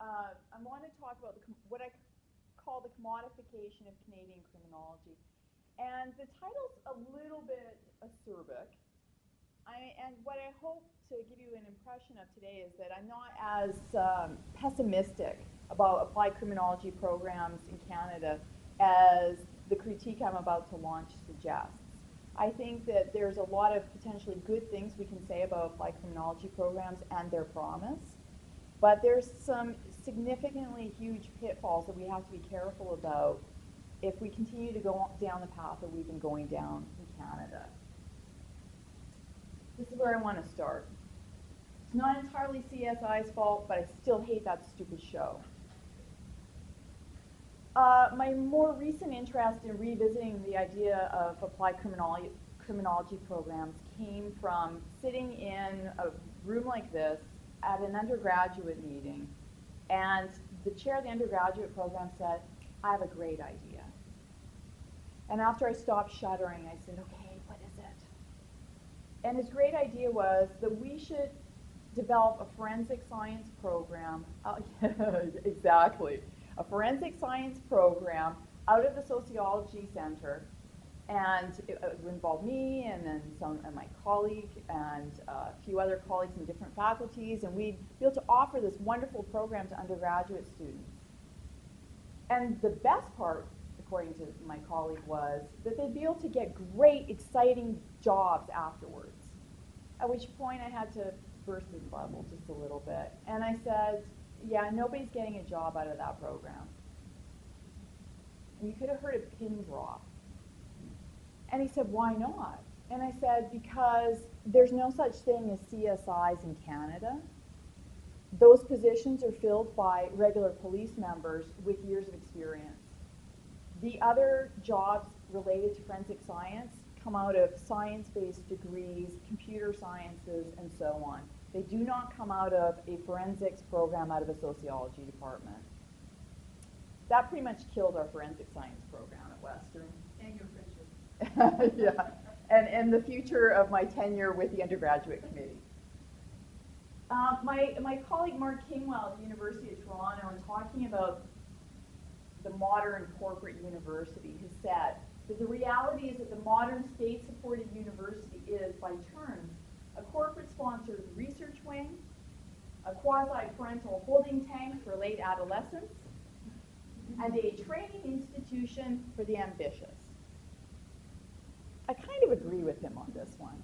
I want to talk about what I call the commodification of Canadian criminology. And the title's a little bit acerbic. And what I hope to give you an impression of today is that I'm not as pessimistic about applied criminology programs in Canada as the critique I'm about to launch suggests. I think that there's a lot of potentially good things we can say about applied criminology programs and their promise, but there's some significantly huge pitfalls that we have to be careful about if we continue to go down the path that we've been going down in Canada. This is where I want to start. It's not entirely CSI's fault, but I still hate that stupid show. My more recent interest in revisiting the idea of applied criminology programs came from sitting in a room like this at an undergraduate meeting, and the chair of the undergraduate program said, "I have a great idea." And after I stopped shuddering, I said, "Okay, what is it?" And his great idea was that we should develop a forensic science program. Exactly. A forensic science program out of the sociology center, and it would involve me and then some of my colleague and a few other colleagues in different faculties, and we'd be able to offer this wonderful program to undergraduate students. And the best part, according to my colleague, was that they'd be able to get great, exciting jobs afterwards. At which point I had to burst his bubble just a little bit. And I said, yeah, nobody's getting a job out of that program. And you could have heard a pin drop. And he said, why not? And I said, because there's no such thing as CSIs in Canada. Those positions are filled by regular police members with years of experience. The other jobs related to forensic science come out of science-based degrees, computer sciences, and so on. They do not come out of a forensics program out of a sociology department. That pretty much killed our forensic science program at Western. And your friendship. Yeah, and the future of my tenure with the undergraduate committee. My colleague Mark Kingwell at the University of Toronto, in talking about the modern corporate university, has said that the reality is that the modern state-supported university is, by turns, a corporate-sponsored research wing, a quasi-parental holding tank for late adolescents, and a training institution for the ambitious. I kind of agree with him on this one.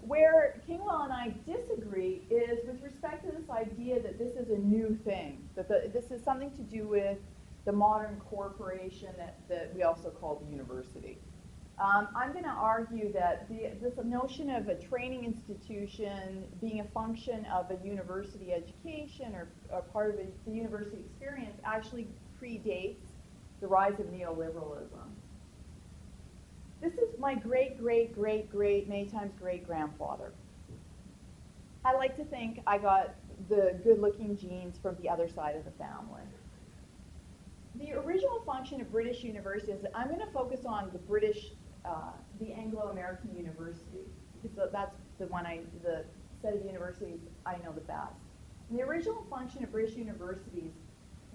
Where Kingwell and I disagree is with respect to this idea that this is a new thing, that this is something to do with the modern corporation that we also call the university. I'm going to argue that this notion of a training institution being a function of a university education or part of the university experience actually predates the rise of neoliberalism. This is my great, many times great-grandfather. I like to think I got the good-looking genes from the other side of the family. The original function of British universities, I'm going to focus on the British, the Anglo-American university, because that's the set of universities I know the best. And the original function of British universities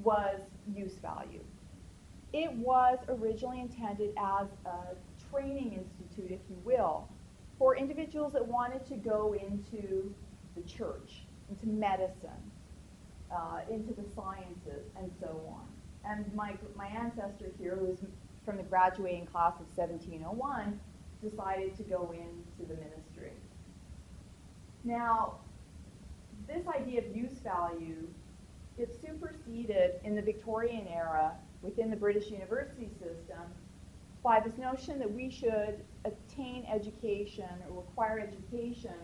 was use value. It was originally intended as a training institute, if you will, for individuals that wanted to go into the church, into medicine, into the sciences, and so on. And my ancestor here, who was from the graduating class of 1701, decided to go into the ministry. Now, this idea of use value is superseded in the Victorian era within the British university system by this notion that we should attain education or require education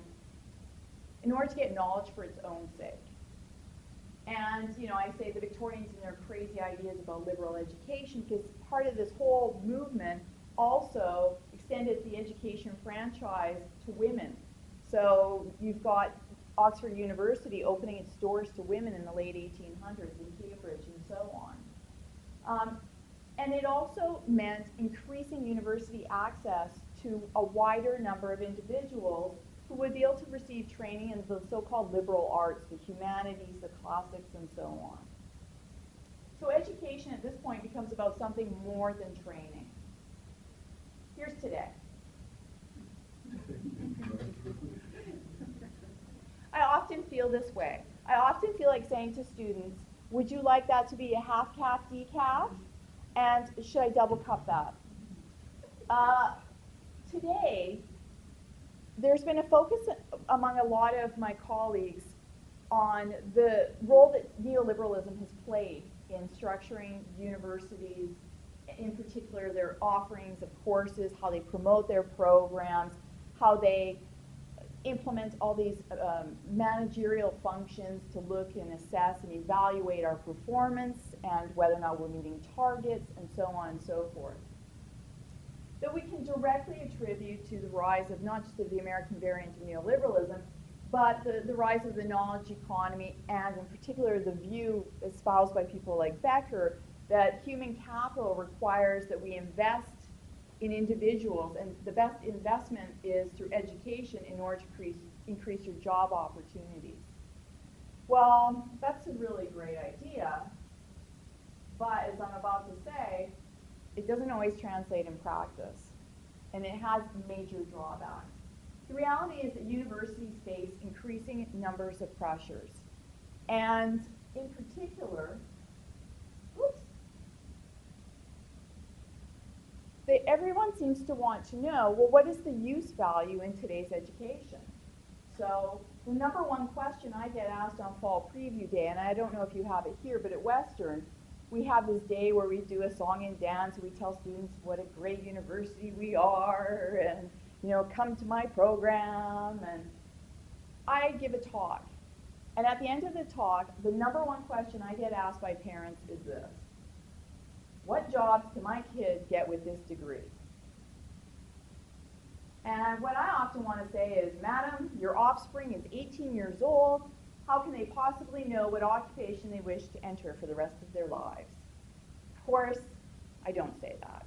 in order to get knowledge for its own sake. And, you know, I say the Victorians and their crazy ideas about liberal education, because part of this whole movement also extended the education franchise to women. So you've got Oxford University opening its doors to women in the late 1800s in Cambridge and so on. And it also meant increasing university access to a wider number of individuals who would be able to receive training in the so-called liberal arts, the humanities, the classics, and so on. So education at this point becomes about something more than training. Here's today. I often feel this way. I often feel like saying to students, would you like that to be a half-calf decaf? And should I double cup that? Today, there's been a focus among a lot of my colleagues on the role that neoliberalism has played in structuring universities, in particular their offerings of courses, how they promote their programs, how they implement all these managerial functions to look and assess and evaluate our performance and whether or not we're meeting targets and so on and so forth. That we can directly attribute to the rise of not just of the American variant of neoliberalism, but the rise of the knowledge economy, and in particular the view espoused by people like Becker that human capital requires that we invest in individuals, and the best investment is through education in order to increase your job opportunities. Well, that's a really great idea, but as I'm about to say, it doesn't always translate in practice, and it has major drawbacks. The reality is that universities face increasing numbers of pressures, and in particular, everyone seems to want to know, well, what is the use value in today's education? So the number one question I get asked on fall preview day, and I don't know if you have it here, but at Western, we have this day where we do a song and dance, and we tell students what a great university we are, and come to my program, and I give a talk. And at the end of the talk, the number one question I get asked by parents is this: what jobs can my kid get with this degree? And what I often want to say is, madam, your offspring is 18 years old. How can they possibly know what occupation they wish to enter for the rest of their lives? Of course, I don't say that.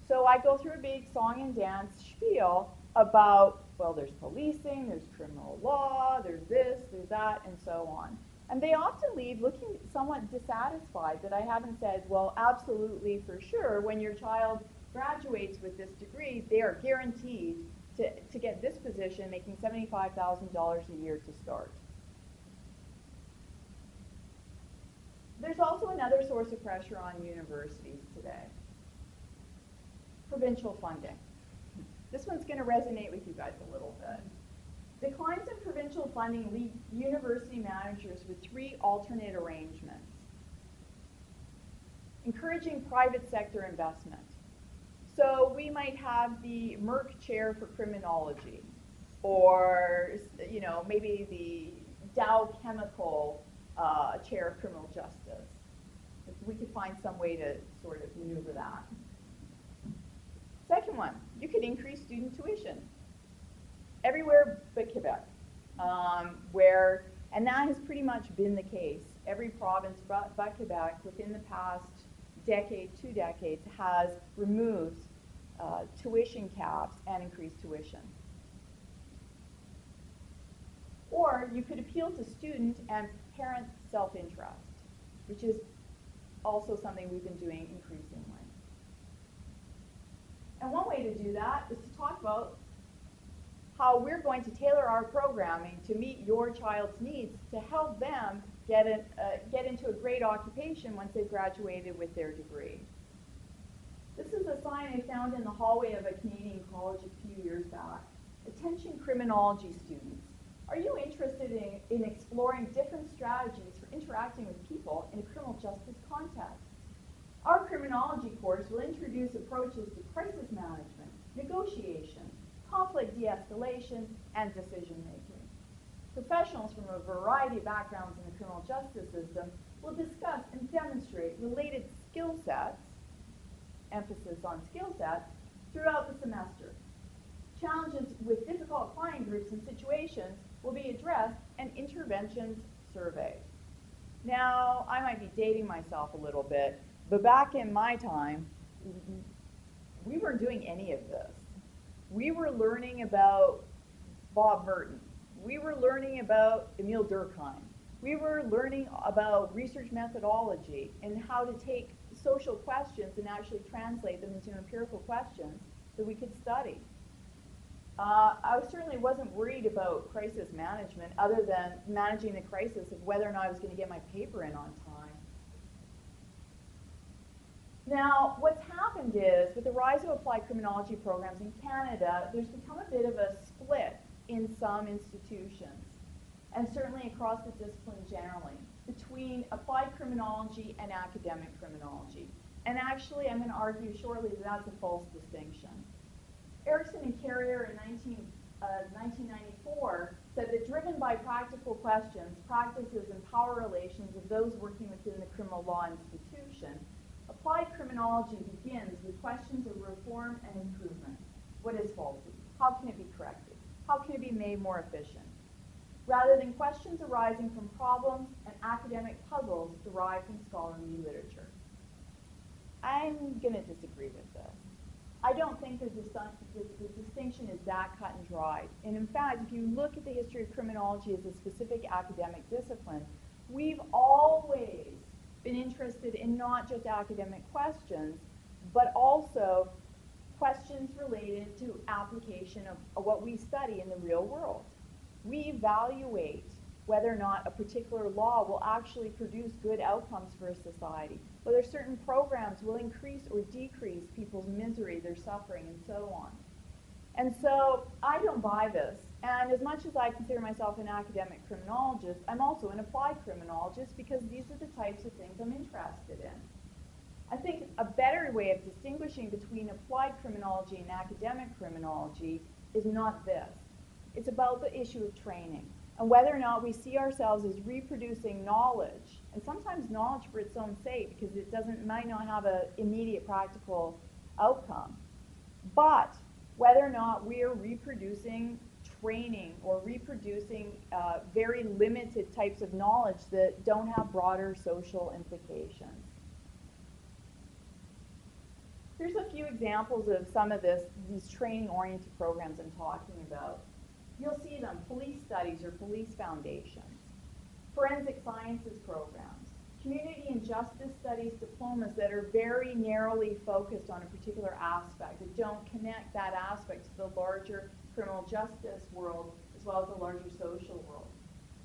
So I go through a big song and dance spiel about, well, there's policing, there's criminal law, there's this, there's that, and so on. And they often leave looking somewhat dissatisfied that I haven't said, well, absolutely for sure, when your child graduates with this degree, they are guaranteed to get this position, making $75,000 a year to start. There's also another source of pressure on universities today: provincial funding. This one's going to resonate with you guys a little bit. Declines in provincial funding leave university managers with three alternate arrangements: encouraging private sector investment. So we might have the Merck chair for criminology, or maybe the Dow Chemical chair of criminal justice. If we could find some way to sort of maneuver that. Second one, you could increase student tuition everywhere but Quebec, and that has pretty much been the case. Every province but Quebec within the past decade, 2 decades, has removed tuition caps and increased tuition. Or you could appeal to student and parent self-interest, which is also something we've been doing increasingly. And one way to do that is to talk about how we're going to tailor our programming to meet your child's needs to help them get into a great occupation once they've graduated with their degree. This is a sign I found in the hallway of a Canadian college a few years back. Attention criminology students. Are you interested in exploring different strategies for interacting with people in a criminal justice context? Our criminology course will introduce approaches to crisis management, negotiation, conflict de-escalation, and decision-making. Professionals from a variety of backgrounds in the criminal justice system will discuss and demonstrate related skill sets, emphasis on skill sets, throughout the semester. Challenges with difficult client groups and situations will be addressed and interventions surveyed. Now, I might be dating myself a little bit, but back in my time, we weren't doing any of this. We were learning about Bob Merton. We were learning about Emile Durkheim. We were learning about research methodology and how to take social questions and actually translate them into empirical questions that we could study. I certainly wasn't worried about crisis management other than managing the crisis of whether or not I was going to get my paper in on time. Now, what's happened is, with the rise of applied criminology programs in Canada, there's become a bit of a split in some institutions, and certainly across the discipline generally, between applied criminology and academic criminology. And actually, I'm going to argue shortly that that's a false distinction. Erickson and Carrier in 1994 said that driven by practical questions, practices, and power relations of those working within the criminal law institution, applied criminology begins with questions of reform and improvement. What is faulty? How can it be corrected? How can it be made more efficient? Rather than questions arising from problems and academic puzzles derived from scholarly literature. I'm going to disagree with this. I don't think the distinction is that cut and dried. And in fact, if you look at the history of criminology as a specific academic discipline, we've always been interested in not just academic questions, but also questions related to application of what we study in the real world. We evaluate whether or not a particular law will actually produce good outcomes for a society, whether certain programs will increase or decrease people's misery, their suffering, and so on. And so I don't buy this. And as much as I consider myself an academic criminologist, I'm also an applied criminologist because these are the types of things I'm interested in. I think a better way of distinguishing between applied criminology and academic criminology is not this. It's about the issue of training and whether or not we see ourselves as reproducing knowledge, and sometimes knowledge for its own sake because it might not have an immediate practical outcome, but whether or not we are reproducing training or reproducing very limited types of knowledge that don't have broader social implications. Here's a few examples of some of these training-oriented programs I'm talking about. You'll see them, police studies or police foundations, forensic sciences programs, community and justice studies diplomas that are very narrowly focused on a particular aspect, that don't connect that aspect to the larger criminal justice world as well as the larger social world.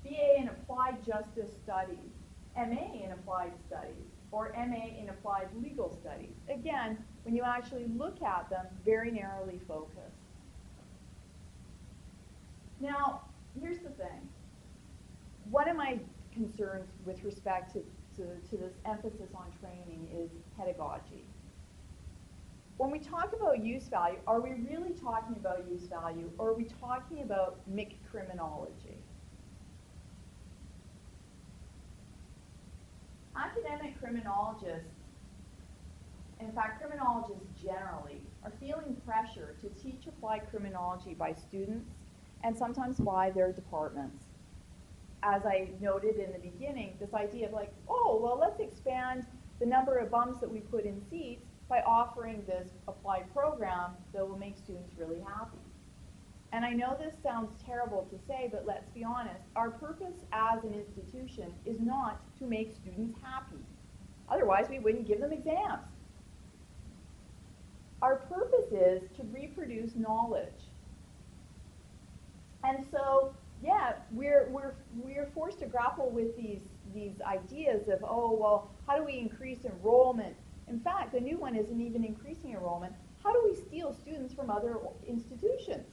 BA in applied justice studies, MA in applied studies, or MA in applied legal studies. Again, when you actually look at them, very narrowly focused. Now, here's the thing. One of my concerns with respect to this emphasis on training is pedagogy. When we talk about use value, are we really talking about use value, or are we talking about MIC criminology? Academic criminologists, in fact criminologists generally, are feeling pressure to teach applied criminology by students and sometimes by their departments. As I noted in the beginning, this idea of like, oh, well, let's expand the number of bums that we put in seats by offering this applied program that will make students really happy. And I know this sounds terrible to say, but let's be honest. Our purpose as an institution is not to make students happy. Otherwise, we wouldn't give them exams. Our purpose is to reproduce knowledge. And so, yeah, we're forced to grapple with these ideas of, oh, well, how do we increase enrollment? In fact, the new one isn't even increasing enrollment. How do we steal students from other institutions?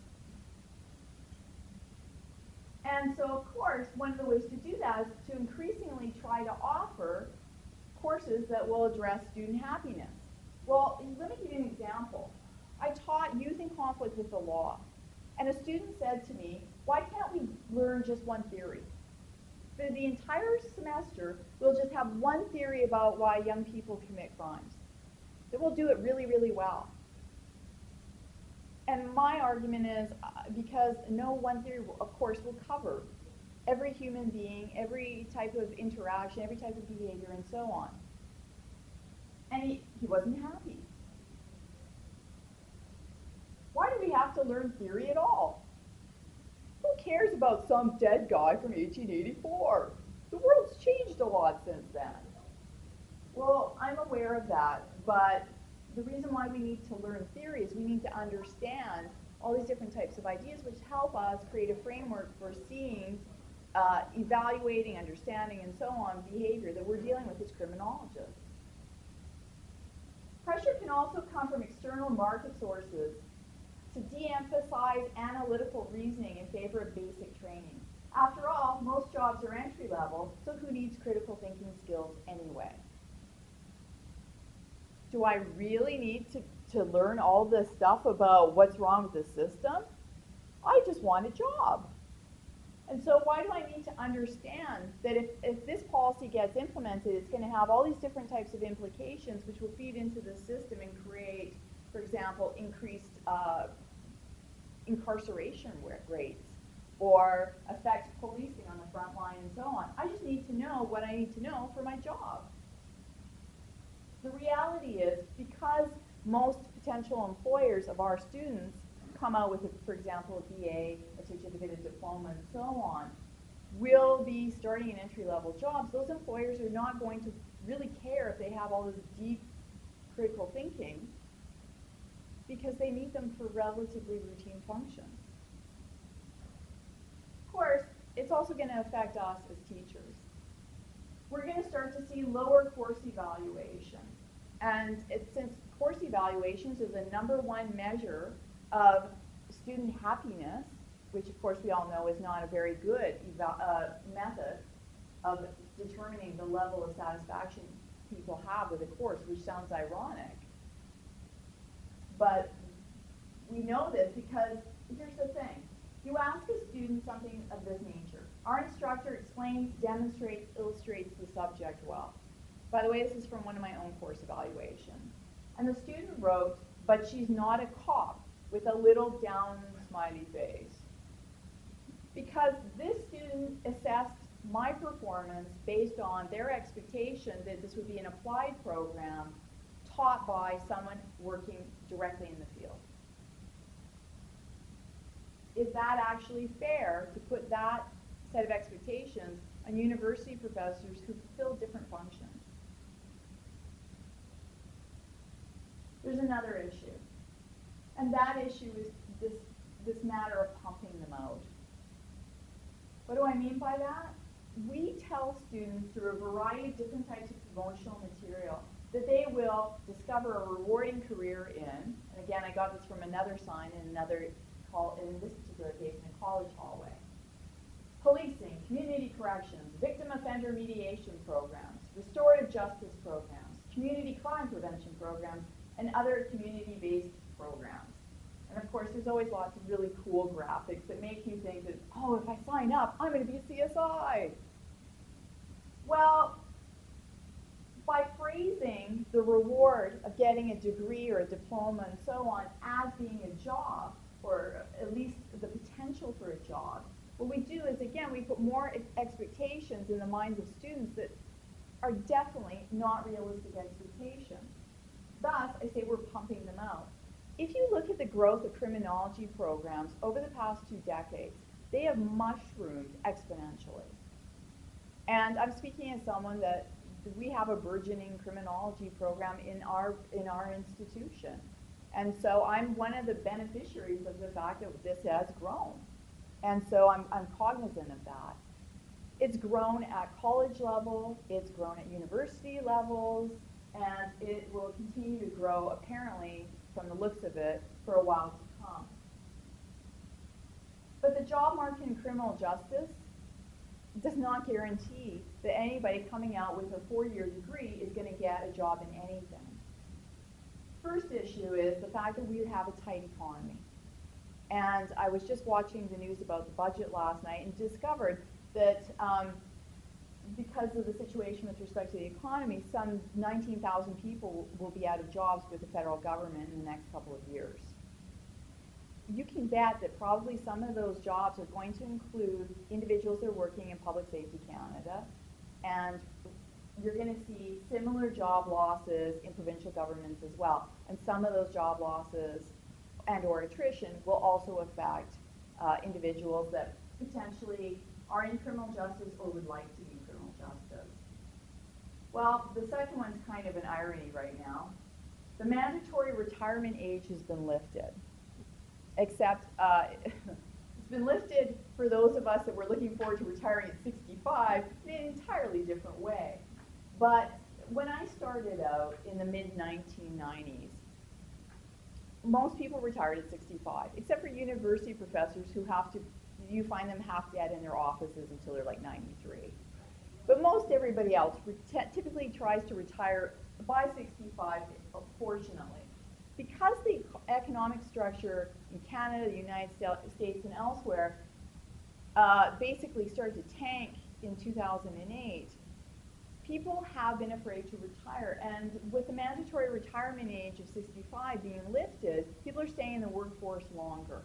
And so, of course, one of the ways to do that is to increasingly try to offer courses that will address student happiness. Well, let me give you an example. I taught youth in conflict with the law, and a student said to me, why can't we learn just one theory? For the entire semester, we'll just have one theory about why young people commit crimes. That we'll do it really, really well. And my argument is because no one theory, of course, will cover every human being, every type of interaction, every type of behavior, and so on. And he wasn't happy. Why do we have to learn theory at all? Who cares about some dead guy from 1884? The world's changed a lot since then. Well, I'm aware of that, but the reason why we need to learn theory is we need to understand all these different types of ideas, which help us create a framework for seeing, evaluating, understanding, and so on behavior that we're dealing with as criminologists. Pressure can also come from external market sources to de-emphasize analytical reasoning in favor of basic training. After all, most jobs are entry level, so who needs critical thinking skills anyway? Do I really need to learn all this stuff about what's wrong with the system? I just want a job. And so why do I need to understand that if this policy gets implemented, it's going to have all these different types of implications which will feed into the system and create, for example, increased incarceration rates, or affect policing on the front line and so on. I just need to know what I need to know for my job. The reality is, because most potential employers of our students come out with, for example, a BA, a certificate, a diploma, and so on, will be starting in entry-level jobs, those employers are not going to really care if they have all this deep critical thinking, because they need them for relatively routine functions. Of course, it's also going to affect us as teachers. We're going to start to see lower course evaluation. And since course evaluations is the #1 measure of student happiness, which of course we all know is not a very good method of determining the level of satisfaction people have with a course, which sounds ironic. But we know this because here's the thing. You ask a student something of this nature. Our instructor explains, demonstrates, illustrates the subject well. By the way, this is from one of my own course evaluations. And the student wrote, "But she's not a cop," with a little down smiley face. Because this student assessed my performance based on their expectation that this would be an applied program taught by someone working directly in the field. Is that actually fair to put that set of expectations on university professors who fulfill different functions? There's another issue, and that issue is this matter of pumping them out. What do I mean by that? We tell students through a variety of different types of promotional material that they will discover a rewarding career in, and again, I got this from another sign in in this particular case, in a college hallway. Policing, community corrections, victim offender mediation programs, restorative justice programs, community crime prevention programs, and other community-based programs. And of course, there's always lots of really cool graphics that make you think that, oh, if I sign up, I'm going to be a CSI. Well, by phrasing the reward of getting a degree or a diploma and so on as being a job, or at least the potential for a job, what we do is, again, we put more expectations in the minds of students that are definitely not realistic expectations. Thus, I say we're pumping them out. If you look at the growth of criminology programs over the past 2 decades, they have mushroomed exponentially. And I'm speaking as someone that we have a burgeoning criminology program in our institution. And so I'm one of the beneficiaries of the fact that this has grown. And so I'm cognizant of that. It's grown at college level, it's grown at university levels, and it will continue to grow, apparently, from the looks of it, for a while to come. But the job market in criminal justice does not guarantee that anybody coming out with a 4-year degree is going to get a job in anything. First issue is the fact that we have a tight economy. And I was just watching the news about the budget last night and discovered that because of the situation with respect to the economy, some 19,000 people will be out of jobs with the federal government in the next couple of years. You can bet that probably some of those jobs are going to include individuals that are working in Public Safety Canada, and you're going to see similar job losses in provincial governments as well. And some of those job losses and or attrition will also affect individuals that potentially are in criminal justice or would like to be in criminal justice? Well, the second one's kind of an irony right now. The mandatory retirement age has been lifted, except it's been lifted for those of us that were looking forward to retiring at 65 in an entirely different way. But when I started out in the mid-1990s, most people retired at 65, except for university professors who you find them half dead in their offices until they're like 93. But most everybody else typically tries to retire by 65, fortunately. Because the economic structure in Canada, the United States, and elsewhere basically started to tank in 2008, people have been afraid to retire. And with the mandatory retirement age of 65 being lifted, people are staying in the workforce longer,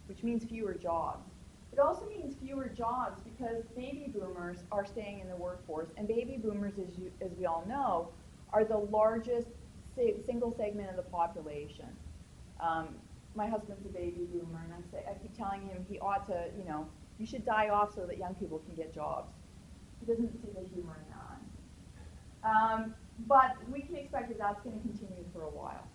which means fewer jobs. It also means fewer jobs because baby boomers are staying in the workforce, and baby boomers, as we all know, are the largest single segment of the population. My husband's a baby boomer, and I keep telling him he ought to, you should die off so that young people can get jobs. He doesn't see the humor in that. But we can expect that that's going to continue for a while.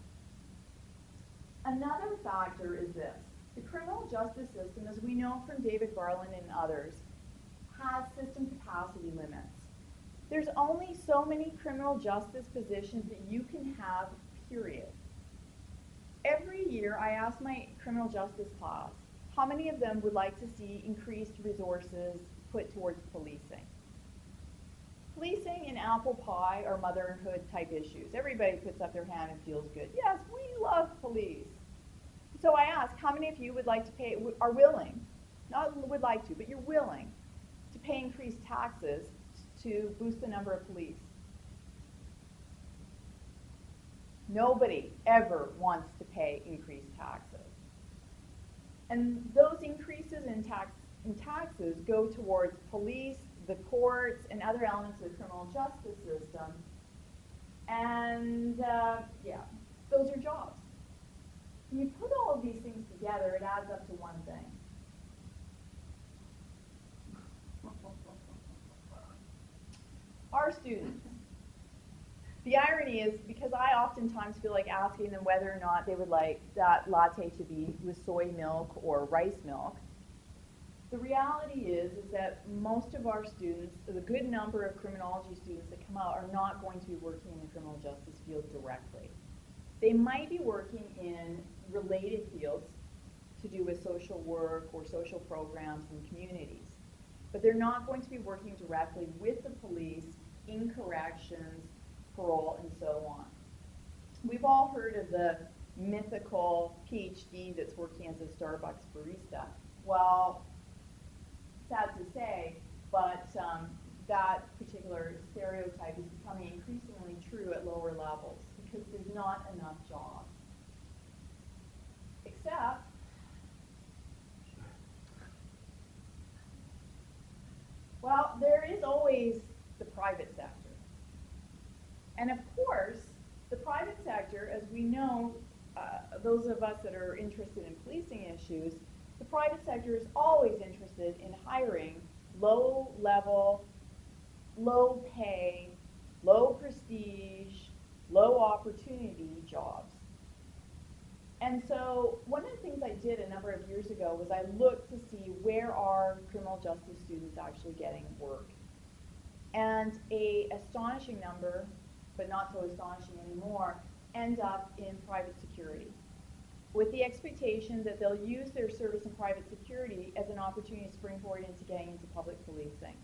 Another factor is this. The criminal justice system, as we know from David Garland and others, has system capacity limits. There's only so many criminal justice positions that you can have, period. Every year I ask my criminal justice class, how many of them would like to see increased resources put towards policing? Policing and apple pie are motherhood type issues. Everybody puts up their hand and feels good. Yes, we love police. So I ask, how many of you would like to pay, are willing, not would like to, but you're willing to pay increased taxes to boost the number of police? Nobody ever wants to pay increased taxes. And those increases in taxes go towards police, the courts, and other elements of the criminal justice system. And yeah, those are jobs. When you put all of these things together, it adds up to one thing. Our students. The irony is, because I oftentimes feel like asking them whether or not they would like that latte to be with soy milk or rice milk, the reality is that most of our students, the good number of criminology students that come out, are not going to be working in the criminal justice field directly. They might be working in related fields to do with social work or social programs in communities, but they're not going to be working directly with the police in corrections, parole, and so on. We've all heard of the mythical PhD that's working as a Starbucks barista. Well, sad to say, but that particular stereotype is becoming increasingly true at lower levels because there's not enough jobs. Except, well, there is always the private sector. And of course, the private sector, as we know, those of us that are interested in policing issues, the private sector is always interested in hiring low-level, low-pay, low-prestige, low-opportunity jobs. And so one of the things I did a number of years ago was I looked to see where are criminal justice students actually getting work. And an astonishing number, but not so astonishing anymore, end up in private security, with the expectation that they'll use their service in private security as an opportunity to springboard into getting into public policing.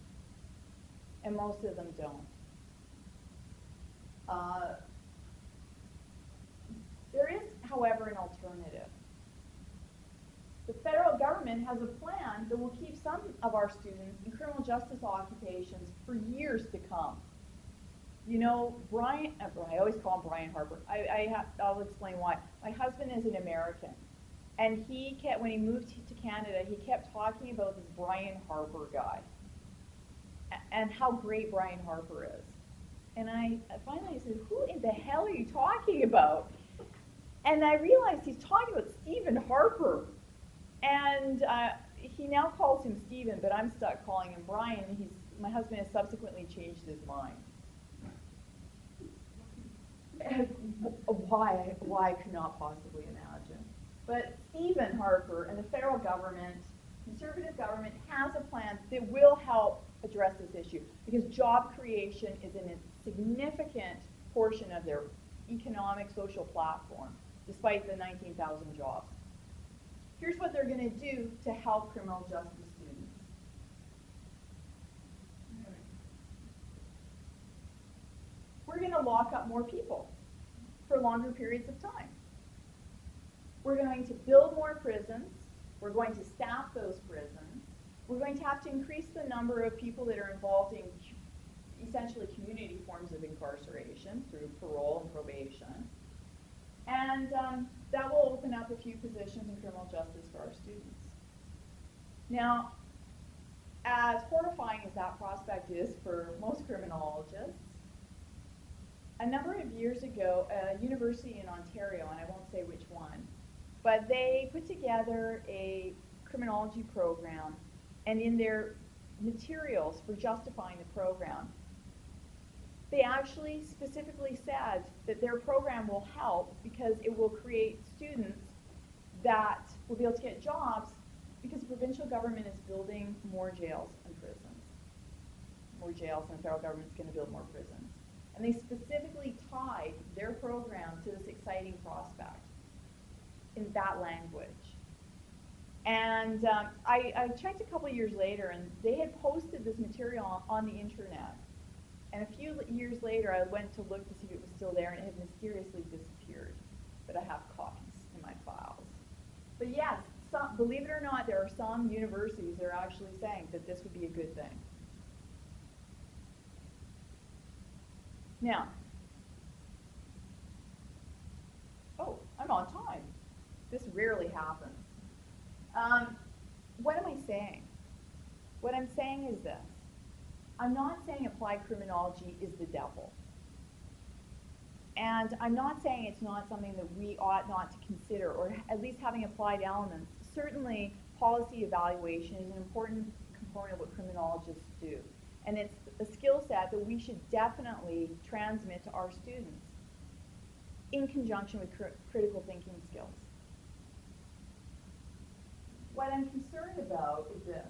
And most of them don't. There is, however, an alternative. The federal government has a plan that will keep some of our students in criminal justice occupations for years to come. You know, I always call him Brian Harper. I'll explain why. My husband is an American, and he kept, when he moved to Canada, he kept talking about this Brian Harper guy and how great Brian Harper is. And I finally said, who in the hell are you talking about? And I realized he's talking about Stephen Harper. And he now calls him Stephen, but I'm stuck calling him Brian. my husband has subsequently changed his mind. Why I could not possibly imagine. But Stephen Harper and the federal government, conservative government, has a plan that will help address this issue because job creation is a significant portion of their economic social platform, despite the 19,000 jobs. Here's what they're going to do to help criminal justice students. We're going to lock up more people for longer periods of time. We're going to build more prisons. We're going to staff those prisons. We're going to have to increase the number of people that are involved in essentially community forms of incarceration through parole and probation. And that will open up a few positions in criminal justice for our students. Now, as horrifying as that prospect is for most criminologists, a number of years ago, a university in Ontario, and I won't say which one, but they put together a criminology program, and in their materials for justifying the program, they actually specifically said that their program will help because it will create students that will be able to get jobs because the provincial government is building more jails and prisons. More jails, and the federal government's going to build more prisons. And they specifically tied their program to this exciting prospect in that language. And I checked a couple of years later, and they had posted this material on the internet. And a few years later, I went to look to see if it was still there, and it had mysteriously disappeared. But I have copies in my files. But yes, believe it or not, there are some universities that are actually saying that this would be a good thing. Now, oh, I'm on time. This rarely happens. What am I saying? What I'm saying is this. I'm not saying applied criminology is the devil. And I'm not saying it's not something that we ought not to consider, or at least having applied elements. Certainly, policy evaluation is an important component of what criminologists do. And it's a skill set that we should definitely transmit to our students in conjunction with critical thinking skills. What I'm concerned about is this.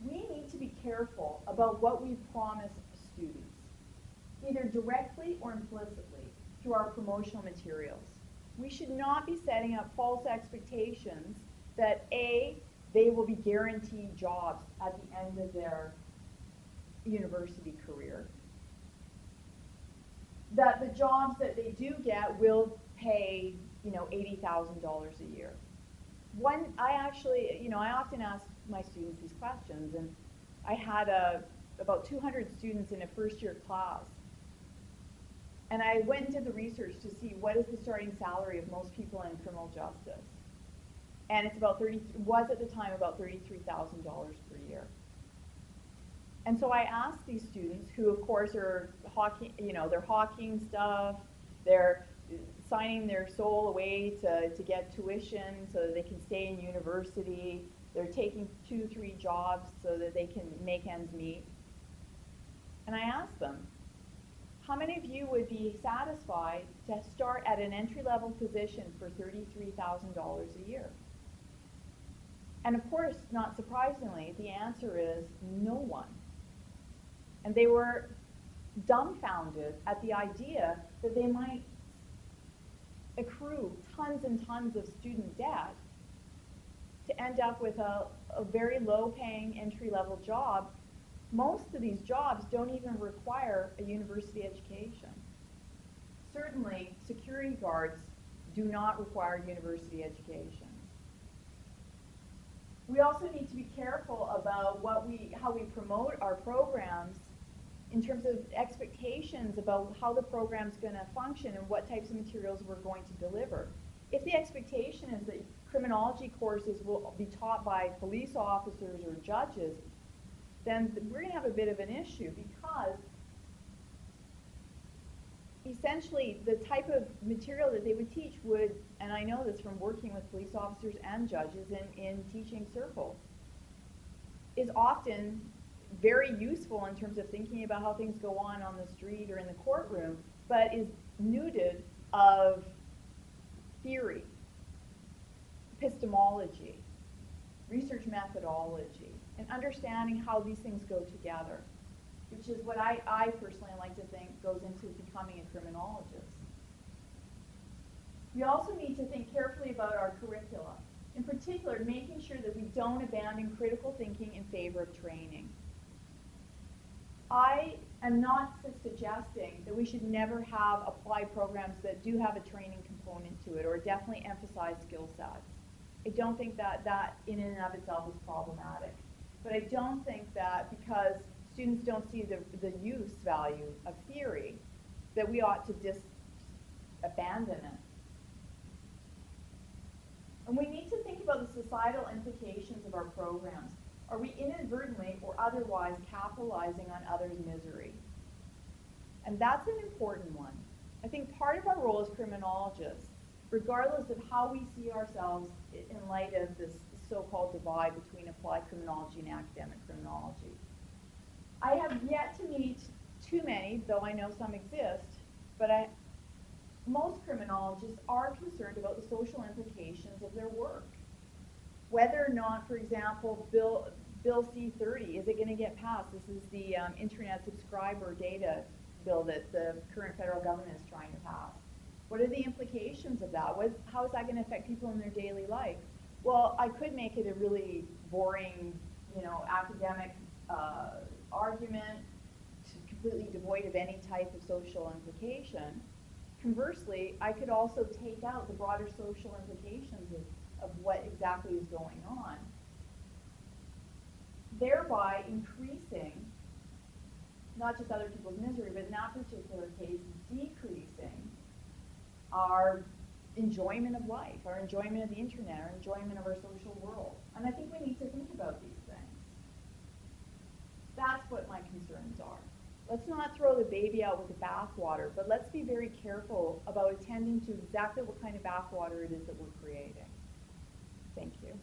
We need to be careful about what we promise students, either directly or implicitly, through our promotional materials. We should not be setting up false expectations that A, they will be guaranteed jobs at the end of their university career, that the jobs that they do get will pay, $80,000 a year. I often ask my students these questions, and I had about 200 students in a first-year class, and I went and did the research to see what is the starting salary of most people in criminal justice, and it's was at the time about $33,000 per year. And so I asked these students, who of course are they're hawking stuff, they're signing their soul away to get tuition so that they can stay in university, they're taking 2-3 jobs so that they can make ends meet. And I asked them, how many of you would be satisfied to start at an entry-level position for $33,000 a year? And of course, not surprisingly, the answer is no one. And they were dumbfounded at the idea that they might accrue tons and tons of student debt to end up with a very low-paying entry-level job. Most of these jobs don't even require a university education. Certainly, security guards do not require university education. We also need to be careful about how we promote our programs in terms of expectations about how the program's going to function and what types of materials we're going to deliver. If the expectation is that criminology courses will be taught by police officers or judges, then we're going to have a bit of an issue, because essentially the type of material that they would teach would, and I know this from working with police officers and judges in teaching circles, is often very useful in terms of thinking about how things go on the street or in the courtroom, but is nuded of theory, epistemology, research methodology, and understanding how these things go together, which is what I personally like to think goes into becoming a criminologist. We also need to think carefully about our curricula. In particular, making sure that we don't abandon critical thinking in favor of training. I am not suggesting that we should never have applied programs that do have a training component to it, or definitely emphasize skill sets. I don't think that that in and of itself is problematic. But I don't think that because students don't see the use value of theory, that we ought to just abandon it. And we need to think about the societal implications of our programs. Are we inadvertently or otherwise capitalizing on others' misery? And that's an important one. I think part of our role as criminologists, regardless of how we see ourselves in light of this so-called divide between applied criminology and academic criminology. I have yet to meet too many, though I know some exist, but most criminologists are concerned about the social implications of their work. Whether or not, for example, Bill C-30, is it going to get passed? This is the Internet Subscriber Data Bill that the current federal government is trying to pass. What are the implications of that? How is that going to affect people in their daily life? Well, I could make it a really boring, academic argument, completely devoid of any type of social implication. Conversely, I could also take out the broader social implications of what exactly is going on, thereby increasing not just other people's misery, but in that particular case, decreasing our enjoyment of life, our enjoyment of the internet, our enjoyment of our social world. And I think we need to think about these things. That's what my concerns are. Let's not throw the baby out with the bathwater, but let's be very careful about attending to exactly what kind of bathwater it is that we're creating. Thank you.